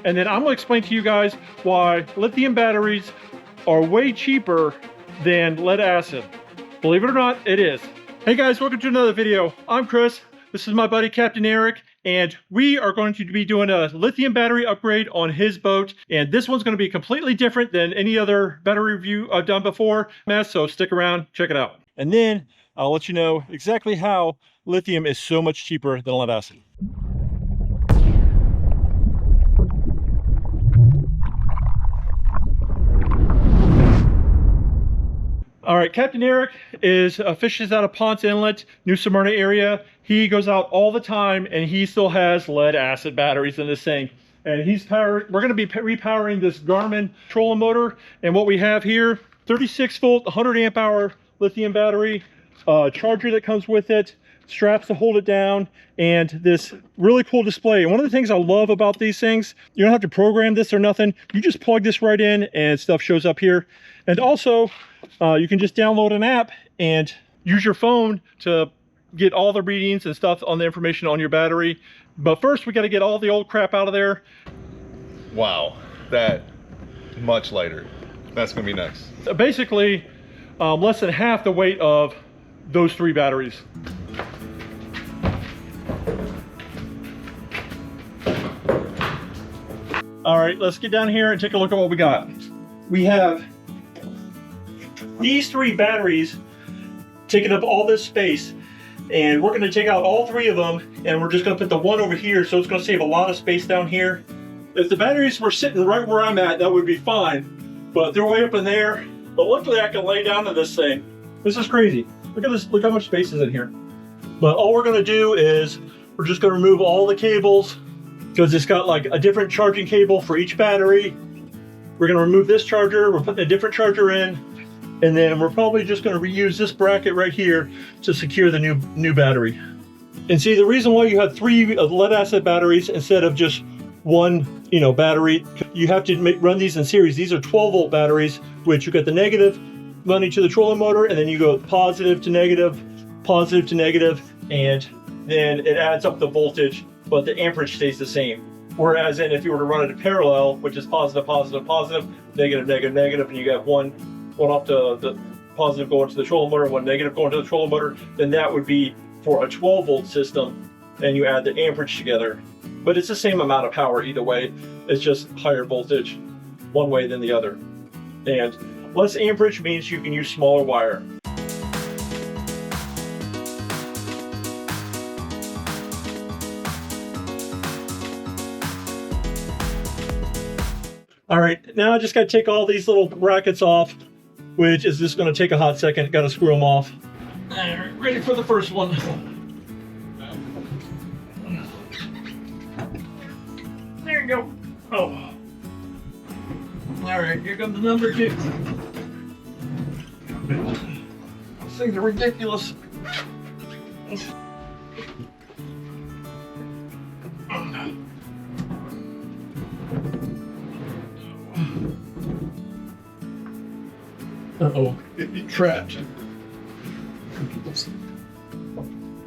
And then I'm gonna explain to you guys why lithium batteries are way cheaper than lead acid. Believe it or not, it is. Hey guys, welcome to another video. I'm Chris. This is my buddy Captain Eric, and we are going to be doing a lithium battery upgrade on his boat. And this one's going to be completely different than any other battery review I've done before. So stick around, check it out. And then I'll let you know exactly how lithium is so much cheaper than lead acid. All right, Captain Eric fishes out of Ponce Inlet, New Smyrna area. He goes out all the time, and he still has lead acid batteries in this thing. And we're going to be repowering this Garmin trolling motor. And what we have here, 36 volt, 100 amp hour lithium battery, charger that comes with it, straps to hold it down, and this really cool display. And one of the things I love about these things, you don't have to program this or nothing. You just plug this right in and stuff shows up here. And also, you can just download an app and use your phone to get all the readings and stuff on the information on your battery. But first, we got to get all the old crap out of there. Wow, that much lighter. That's gonna be nice. Basically, less than half the weight of those 3 batteries. All right, let's get down here and take a look at what we got. We have these 3 batteries taking up all this space, and we're going to take out all 3 of them, and we're just going to put the one over here, so it's going to save a lot of space down here. If the batteries were sitting right where I'm at, that would be fine, but they're way up in there. But luckily I can lay down to this thing. This is crazy. Look at this, look how much space is in here. But all we're going to do is we're just going to remove all the cables, because it's got like a different charging cable for each battery. We're going to remove this charger, we're putting a different charger in, and then we're probably just going to reuse this bracket right here to secure the new battery. And see, the reason why you have 3 lead acid batteries instead of just one, battery, you have to run these in series. These are 12 volt batteries, which you got the negative running to the trolling motor, and then you go positive to negative, and then it adds up the voltage, but the amperage stays the same. Whereas if you were to run it in parallel, which is positive, negative, and you got one off to the positive going to the trolling motor, one negative going to the trolling motor, then that would be for a 12 volt system, and you add the amperage together. But it's the same amount of power either way. It's just higher voltage one way than the other. And less amperage means you can use smaller wire. All right, now I just got to take all these little brackets off, which is just going to take a hot second. Got to screw them off. All right, ready for the first one. There you go. Oh. All right, here comes the number 2. These things are ridiculous. Uh-oh, it trapped.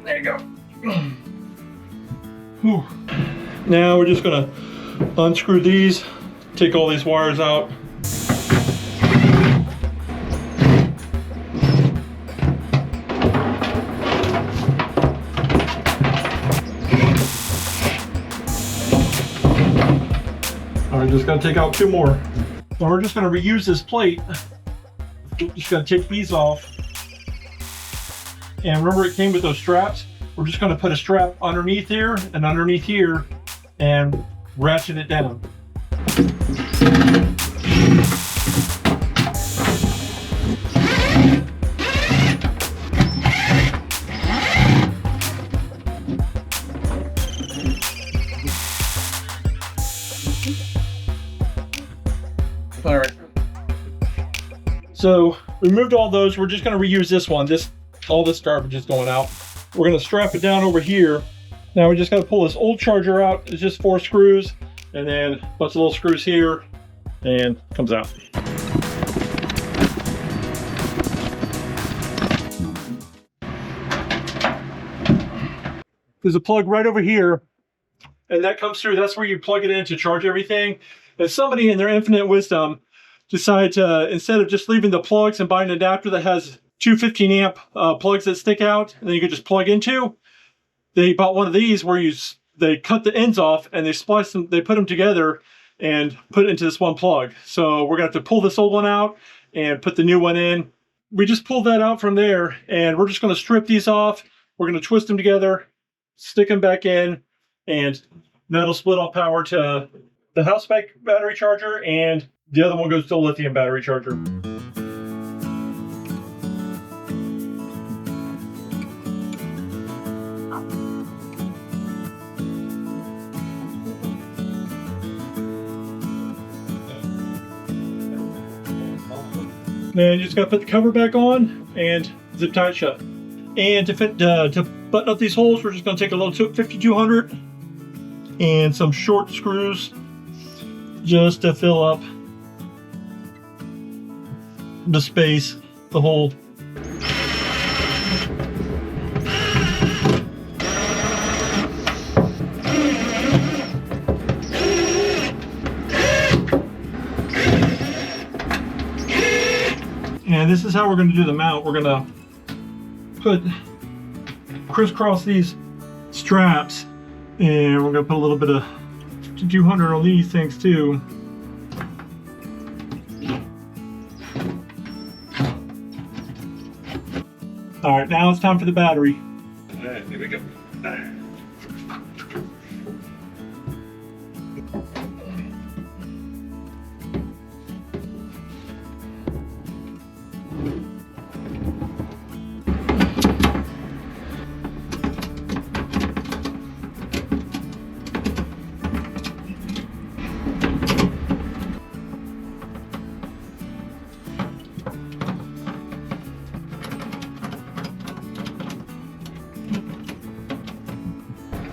There you go. Whew. Now we're just gonna unscrew these, take all these wires out. All right, just gotta take out 2 more. So we're just gonna reuse this plate. Just gonna take these off. And remember, it came with those straps. We're just gonna put a strap underneath here and underneath here and ratchet it down. All right. So we removed all those. We're just going to reuse this one. All this garbage is going out. We're going to strap it down over here. Now we just got to pull this old charger out. It's just 4 screws, and then a bunch of little screws here, and it comes out. There's a plug right over here and that comes through. That's where you plug it in to charge everything. And somebody in their infinite wisdom decided to, instead of just leaving the plugs and buying an adapter that has two 15 amp plugs that stick out and then you could just plug into, they bought one of these where they cut the ends off and they splice them, they put them together and put it into this one plug. So we're gonna have to pull this old one out and put the new one in. We just pulled that out from there, and we're just gonna strip these off. We're gonna twist them together, stick them back in, and that'll split off power to the house spec battery charger, and the other one goes to the lithium battery charger. Then you just gotta put the cover back on and zip tie it shut. And to button up these holes, we're just gonna take a little 5200 and some short screws just to fill up the space, the hole. And this is how we're going to do the mount. We're going to crisscross these straps, and we're going to put a little bit of 200 on these things too. All right, now it's time for the battery. All right, here we go.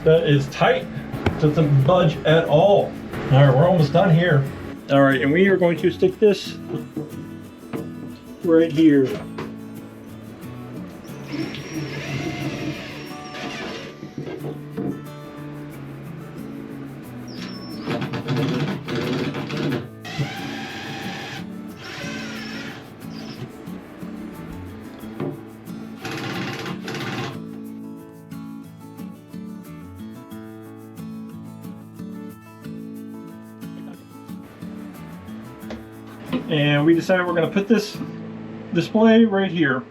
That is tight. Doesn't budge at all. All right, we're almost done here. All right, and we are going to stick this right here. And we decided we're going to put this display right here.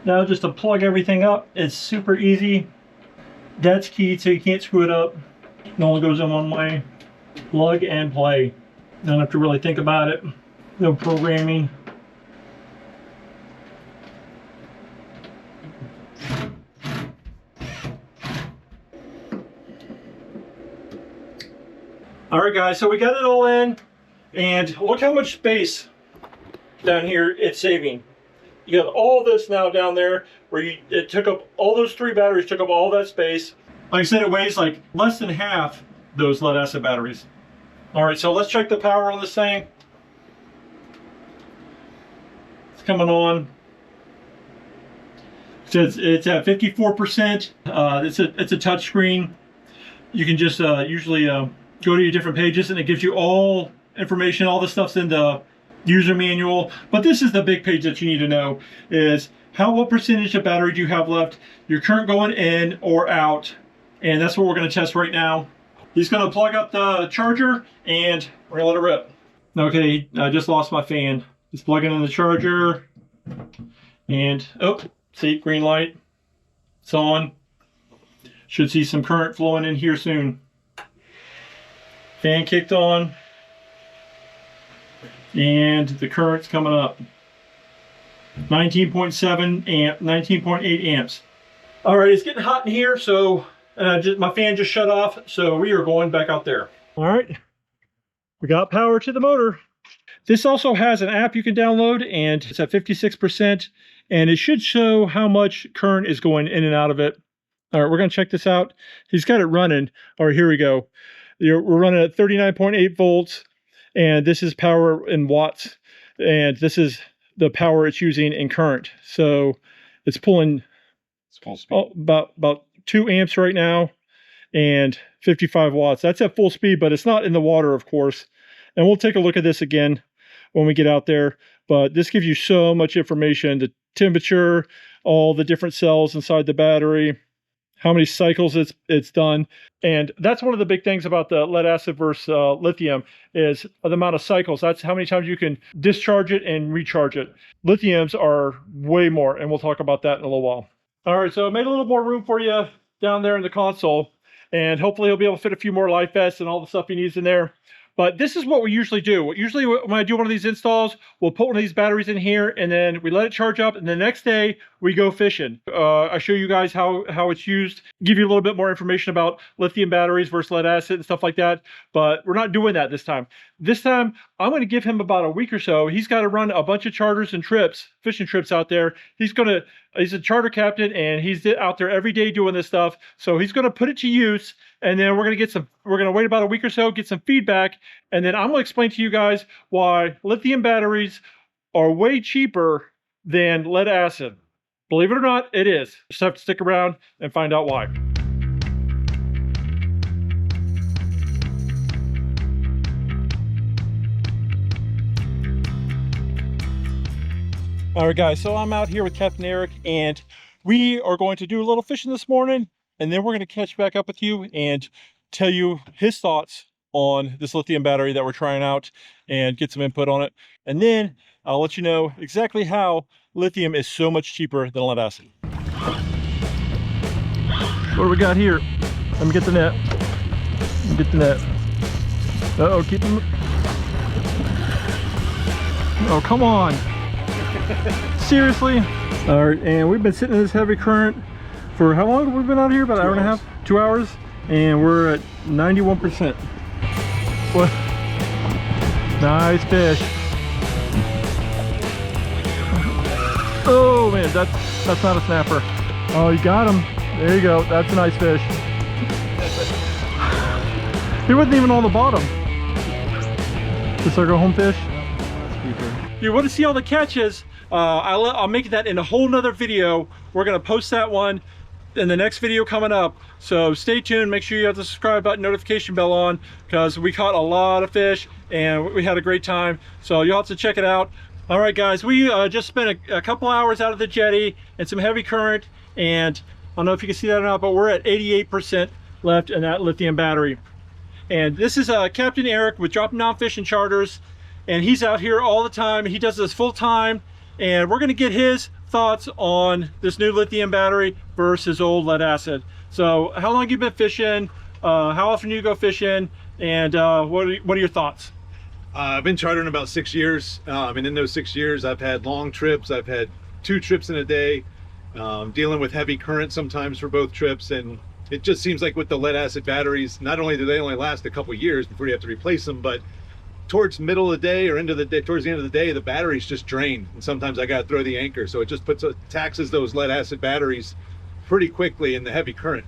Now just to plug everything up, it's super easy. That's key, so you can't screw it up. It only goes in one way. Plug and play. Don't have to really think about it. No programming. All right, guys, so we got it all in, and look how much space down here it's saving. You got all this now down there where it took up, all those 3 batteries took up all that space. Like I said, it weighs like less than half those lead acid batteries. All right, so let's check the power on this thing. It's coming on. It's at 54%. It's a touch screen. You can just usually go to your different pages, and it gives you all information. All the stuff's in the user manual, but this is the big page that you need to know, is what percentage of battery do you have left, your current going in or out, and that's what we're going to test right now. He's going to plug up the charger, and we're going to let it rip. Okay, I just lost my fan. Just plugging in the charger, and oh, see, green light. It's on. Should see some current flowing in here soon. Fan kicked on, and the current's coming up. 19.7 amp, 19.8 amps. All right, it's getting hot in here, so my fan just shut off, so we are going back out there. All right, we got power to the motor. This also has an app you can download, and it's at 56%, and it should show how much current is going in and out of it. All right, we're gonna check this out. He's got it running. All right, here we go. We're running at 39.8 volts, and this is power in watts, and this is the power it's using in current. So it's pulling about 2 amps right now and 55 watts. That's at full speed, but it's not in the water, of course. And we'll take a look at this again when we get out there. But this gives you so much information: the temperature, all the different cells inside the battery, how many cycles it's done. And that's one of the big things about the lead acid versus lithium is the amount of cycles. That's how many times you can discharge it and recharge it. Lithiums are way more, and we'll talk about that in a little while. All right, so I made a little more room for you down there in the console, and hopefully he'll be able to fit a few more life vests and all the stuff he needs in there. But this is what we usually do. Usually when I do one of these installs, we'll put one of these batteries in here and then we let it charge up, and the next day we go fishing. I show you guys how it's used, give you a little bit more information about lithium batteries versus lead acid and stuff like that. But we're not doing that this time. This time, I'm going to give him about a week or so. He's got to run a bunch of charters and trips, fishing trips out there. He's a charter captain, and he's out there every day doing this stuff. So he's going to put it to use, and then we're going to wait about a week or so, get some feedback, and then I'm going to explain to you guys why lithium batteries are way cheaper than lead acid. Believe it or not, it is. Just have to stick around and find out why. All right, guys, so I'm out here with Captain Eric, and we are going to do a little fishing this morning, and then we're going to catch back up with you and tell you his thoughts on this lithium battery that we're trying out and get some input on it. And then I'll let you know exactly how lithium is so much cheaper than lead acid. What do we got here? Let me get the net. Get the net. Uh-oh, keep them. Oh, come on. Seriously? All right, and we've been sitting in this heavy current for how long have we been out here? About an hour and a half? 2 hours? And we're at 91%. What? Nice fish. Oh man, that's not a snapper. Oh, you got him. There you go. That's a nice fish. He wasn't even on the bottom. Just our go home fish. You want to see all the catches? I'll make that in a whole nother video. We're going to post that one in the next video coming up. So stay tuned. Make sure you have the subscribe button, notification bell on, because we caught a lot of fish and we had a great time. So you'll have to check it out. All right, guys, we just spent a couple hours out of the jetty and some heavy current. And I don't know if you can see that or not, but we're at 88% left in that lithium battery. And this is Captain Eric with Dropping Down Fishing Charters. And he's out here all the time. He does this full time. And we're going to get his thoughts on this new lithium battery versus old lead acid. So how long have you been fishing? How often do you go fishing? And what are your thoughts? I've been chartering about 6 years. And in those 6 years, I've had long trips. I've had 2 trips in a day, dealing with heavy current sometimes for both trips. And it just seems like with the lead acid batteries, not only do they only last a couple years before you have to replace them, but towards middle of the day or into the day, towards the end of the day, the batteries just drain, and sometimes I got to throw the anchor. So it just taxes those lead acid batteries pretty quickly in the heavy current.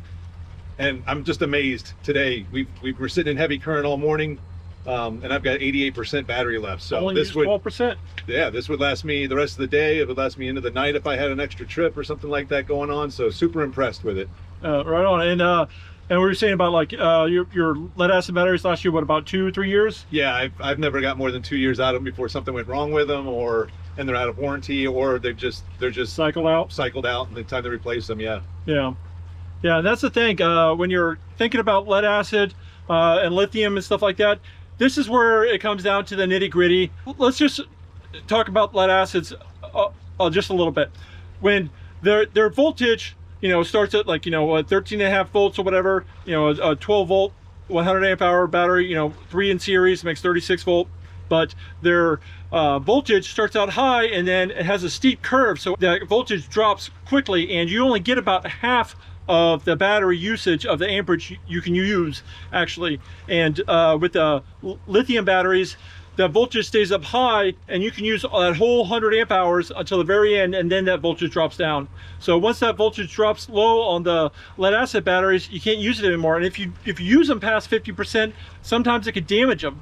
And I'm just amazed today. We were sitting in heavy current all morning, and I've got 88% battery left. So only this would 12%. Yeah, this would last me the rest of the day. It would last me into the night if I had an extra trip or something like that going on. So super impressed with it. Right on. And we were saying about like your lead acid batteries last year, what, about 2 or 3 years? Yeah, I've never got more than 2 years out of them before something went wrong with them, and they're out of warranty, or they're just cycled out, and it's time to replace them. Yeah. And that's the thing, when you're thinking about lead acid and lithium and stuff like that, this is where it comes down to the nitty gritty. Let's just talk about lead acids just a little bit. When their voltage, starts at like, 13.5 volts or whatever, a 12 volt, 100 amp hour battery, 3 in series makes 36 volt, but their voltage starts out high and then it has a steep curve. So that voltage drops quickly and you only get about half of the battery usage of the amperage you can use actually. And with the lithium batteries, that voltage stays up high and you can use that whole 100 amp hours until the very end, and then that voltage drops down. So once that voltage drops low on the lead acid batteries, you can't use it anymore. And if you use them past 50%, sometimes it could damage them.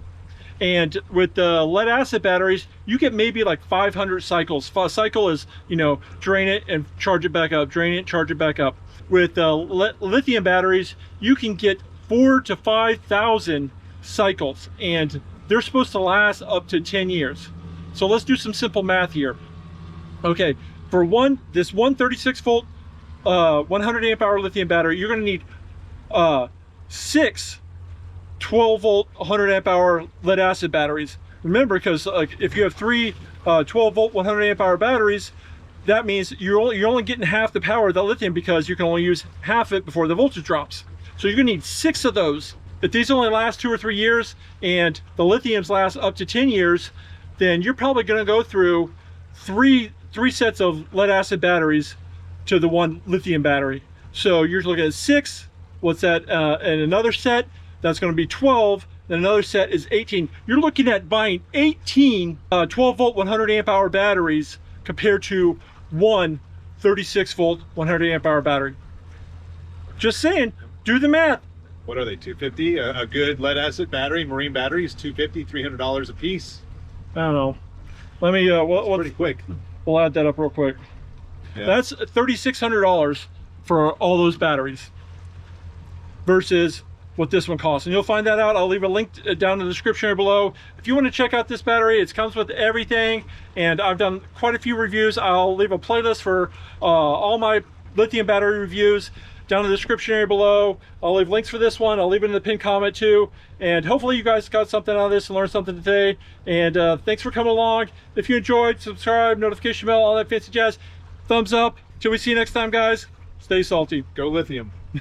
And with the lead acid batteries, you get maybe like 500 cycles. A cycle is, you know, drain it and charge it back up, drain it, charge it back up. With lithium batteries, you can get 4,000 to 5,000 cycles, and they're supposed to last up to 10 years. So let's do some simple math here. Okay, for this 36 volt 100 amp hour lithium battery, you're going to need 6 12 volt 100 amp hour lead acid batteries. Remember, because if you have 3 12 volt 100 amp hour batteries, that means you're only getting half the power of the lithium, because you can only use half it before the voltage drops. So you're going to need 6 of those. If these only last 2 or 3 years and the lithiums last up to 10 years, then you're probably going to go through three sets of lead acid batteries to the one lithium battery. So you're looking at 6. What's that? And another set, that's going to be 12. Then another set is 18. You're looking at buying 18 12 volt 100 amp hour batteries compared to one 36 volt 100 amp hour battery. Just saying, do the math. What are they, $250? A good lead acid battery, marine battery, is $250, $300 a piece. I don't know. Let me, pretty quick. We'll add that up real quick. Yeah. That's $3,600 for all those batteries versus what this one costs. And you'll find that out. I'll leave a link down in the description here below. If you want to check out this battery, it comes with everything. And I've done quite a few reviews. I'll leave a playlist for all my lithium battery reviews down in the description area below. I'll leave links for this one. I'll leave it in the pinned comment too. And hopefully you guys got something out of this and learned something today. And thanks for coming along. If you enjoyed, subscribe, notification bell, all that fancy jazz. Thumbs up. Till we see you next time, guys. Stay salty. Go lithium.